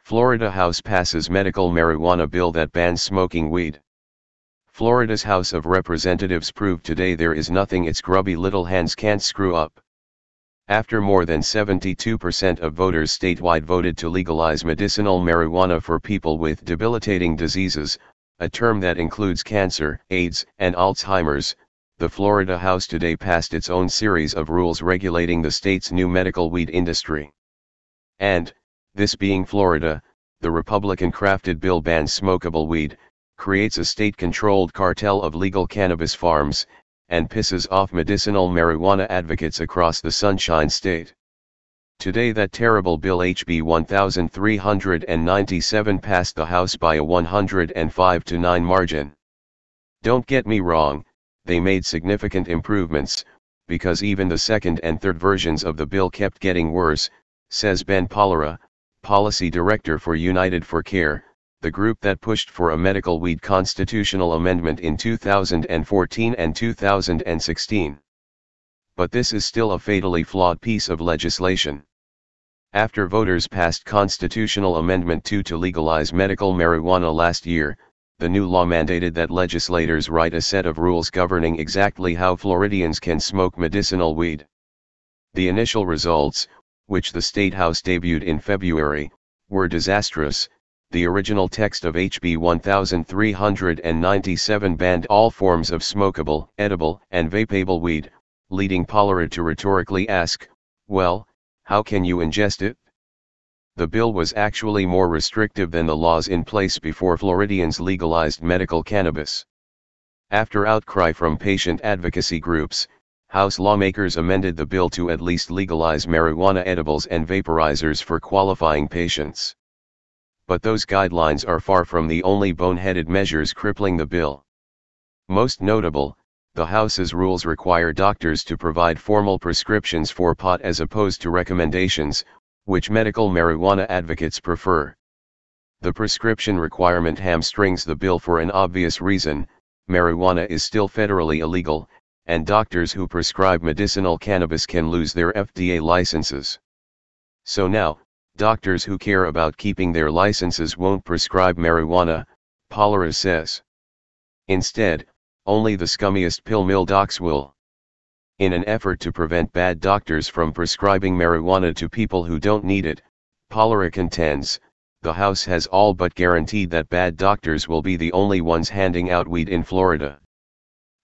Florida House passes medical marijuana bill that bans smoking weed. Florida's House of Representatives proved today there is nothing its grubby little hands can't screw up. After more than 72% of voters statewide voted to legalize medicinal marijuana for people with debilitating diseases, a term that includes cancer, AIDS, and Alzheimer's, the Florida House today passed its own series of rules regulating the state's new medical weed industry. And, this being Florida, the Republican-crafted bill bans smokable weed, creates a state-controlled cartel of legal cannabis farms, and pisses off medicinal marijuana advocates across the Sunshine State. Today that terrible bill HB 1397 passed the House by a 105-9 margin. Don't get me wrong, they made significant improvements, because even the second and third versions of the bill kept getting worse, says Ben Pollera, Policy Director for United for Care, the group that pushed for a medical weed constitutional amendment in 2014 and 2016. But this is still a fatally flawed piece of legislation. After voters passed Constitutional Amendment 2 to legalize medical marijuana last year, the new law mandated that legislators write a set of rules governing exactly how Floridians can smoke medicinal weed. The initial results, which the State House debuted in February, were disastrous. The original text of HB 1397 banned all forms of smokable, edible, and vapable weed, leading Pollera to rhetorically ask, well, how can you ingest it? The bill was actually more restrictive than the laws in place before Floridians legalized medical cannabis. After outcry from patient advocacy groups, House lawmakers amended the bill to at least legalize marijuana edibles and vaporizers for qualifying patients. But those guidelines are far from the only boneheaded measures crippling the bill. Most notable, the House's rules require doctors to provide formal prescriptions for pot as opposed to recommendations, which medical marijuana advocates prefer. The prescription requirement hamstrings the bill for an obvious reason: marijuana is still federally illegal, and doctors who prescribe medicinal cannabis can lose their FDA licenses. So now, doctors who care about keeping their licenses won't prescribe marijuana, Pollera says. Instead, only the scummiest pill mill docs will. In an effort to prevent bad doctors from prescribing marijuana to people who don't need it, Pollera contends, the House has all but guaranteed that bad doctors will be the only ones handing out weed in Florida.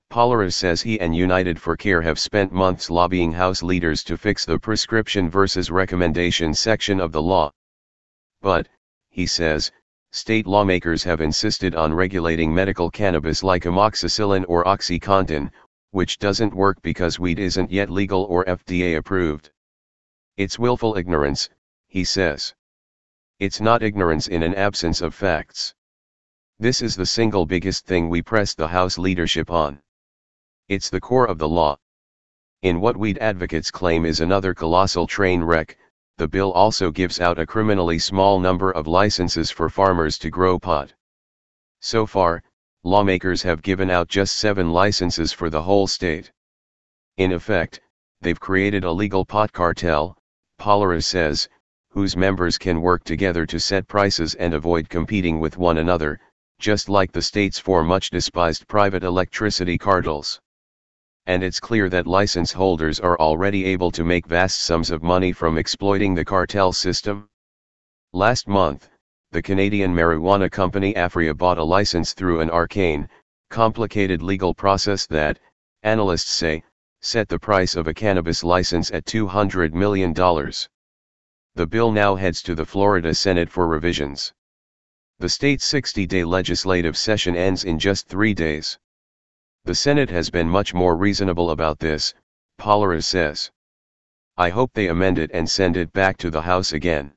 Pollera says he and United for Care have spent months lobbying House leaders to fix the prescription versus recommendation section of the law. But, he says, state lawmakers have insisted on regulating medical cannabis like amoxicillin or OxyContin, which doesn't work because weed isn't yet legal or FDA approved. It's willful ignorance, he says. It's not ignorance in an absence of facts. This is the single biggest thing we press the House leadership on. It's the core of the law. In what weed advocates claim is another colossal train wreck, the bill also gives out a criminally small number of licenses for farmers to grow pot. So far, lawmakers have given out just 7 licenses for the whole state. In effect, they've created a legal pot cartel, Pollera says, whose members can work together to set prices and avoid competing with one another, just like the state's 4 much despised private electricity cartels. And it's clear that license holders are already able to make vast sums of money from exploiting the cartel system. Last month, the Canadian marijuana company Aphria bought a license through an arcane, complicated legal process that, analysts say, set the price of a cannabis license at $200 million. The bill now heads to the Florida Senate for revisions. The state's 60-day legislative session ends in just 3 days. The Senate has been much more reasonable about this, Pollera says. I hope they amend it and send it back to the House again.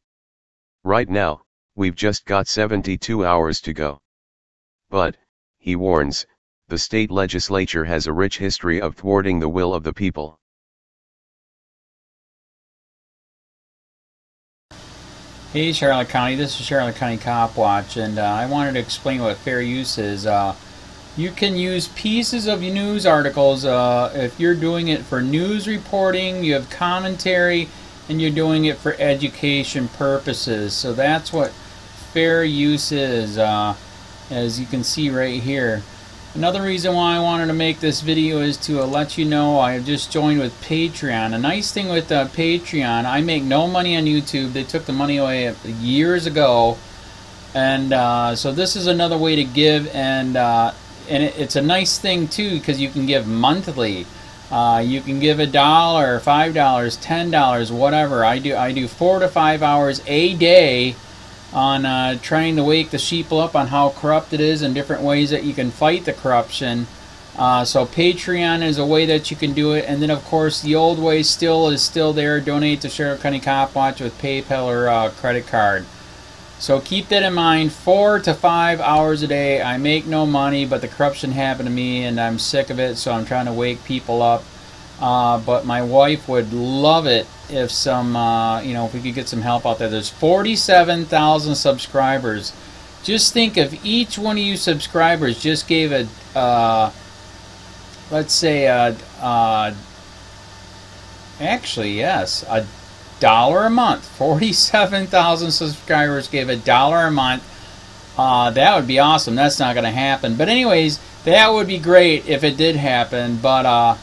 Right now, we've just got 72 hours to go. But, he warns, the state legislature has a rich history of thwarting the will of the people. Hey Charlotte County, this is Charlotte County COPWATCH, and I wanted to explain what fair use is. You can use pieces of news articles if you're doing it for news reporting, you have commentary, and you're doing it for education purposes. So that's what fair use is, as you can see right here. Another reason why I wanted to make this video is to let you know I have just joined with Patreon. A nice thing with Patreon, I make no money on YouTube. They took the money away years ago, and so this is another way to give, and it's a nice thing too because you can give monthly. You can give $1, $5, $10, whatever. I do 4 to 5 hours a day on trying to wake the sheeple up on how corrupt it is and different ways that you can fight the corruption. So Patreon is a way that you can do it, and then of course the old way is still there. Donate to Charlotte County Cop Watch with PayPal or credit card. So keep that in mind. 4 to 5 hours a day. I make no money, but the corruption happened to me and I'm sick of it, so I'm trying to wake people up. But my wife would love it if some, if we could get some help out there. There's 47,000 subscribers. Just think if each one of you subscribers just gave a, let's say, actually, yes, $1 a month. 47,000 subscribers gave $1 a month. That would be awesome. That's not going to happen. But anyways, that would be great if it did happen. But,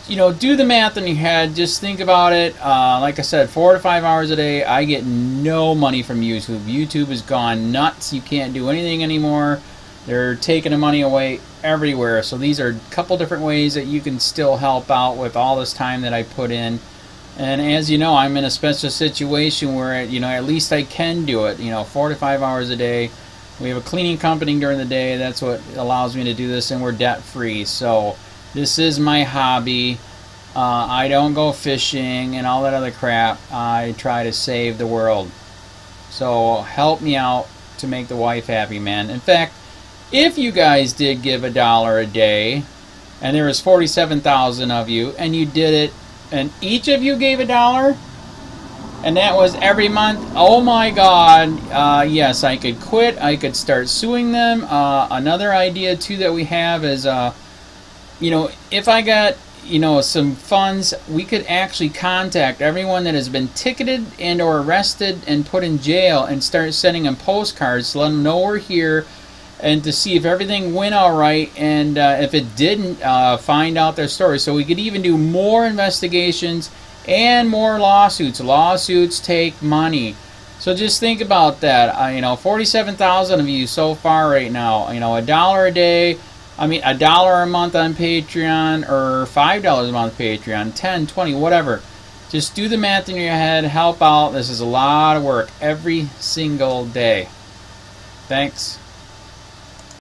do the math in your head. Just think about it. Like I said, 4 to 5 hours a day. I get no money from YouTube. YouTube has gone nuts. You can't do anything anymore. They're taking the money away everywhere. So these are a couple different ways that you can still help out with all this time that I put in. And as you know, I'm in a special situation where, at least I can do it. 4 to 5 hours a day. We have a cleaning company during the day. That's what allows me to do this, and we're debt-free. So this is my hobby. I don't go fishing and all that other crap. I try to save the world. So help me out to make the wife happy, man. In fact, if you guys did give $1 a day, and there was 47,000 of you, and you did it, and each of you gave $1, and that was every month, oh my God, yes, I could quit. I could start suing them. Another idea too that we have is, if I got, some funds, we could actually contact everyone that has been ticketed and or arrested and put in jail and start sending them postcards to let them know we're here, and to see if everything went all right, and if it didn't, find out their story. So we could even do more investigations and more lawsuits. Lawsuits take money. So just think about that. 47,000 of you so far right now. $1 a day. $1 a month on Patreon, or $5 a month Patreon, 10, 20, whatever. Just do the math in your head. Help out. This is a lot of work every single day. Thanks.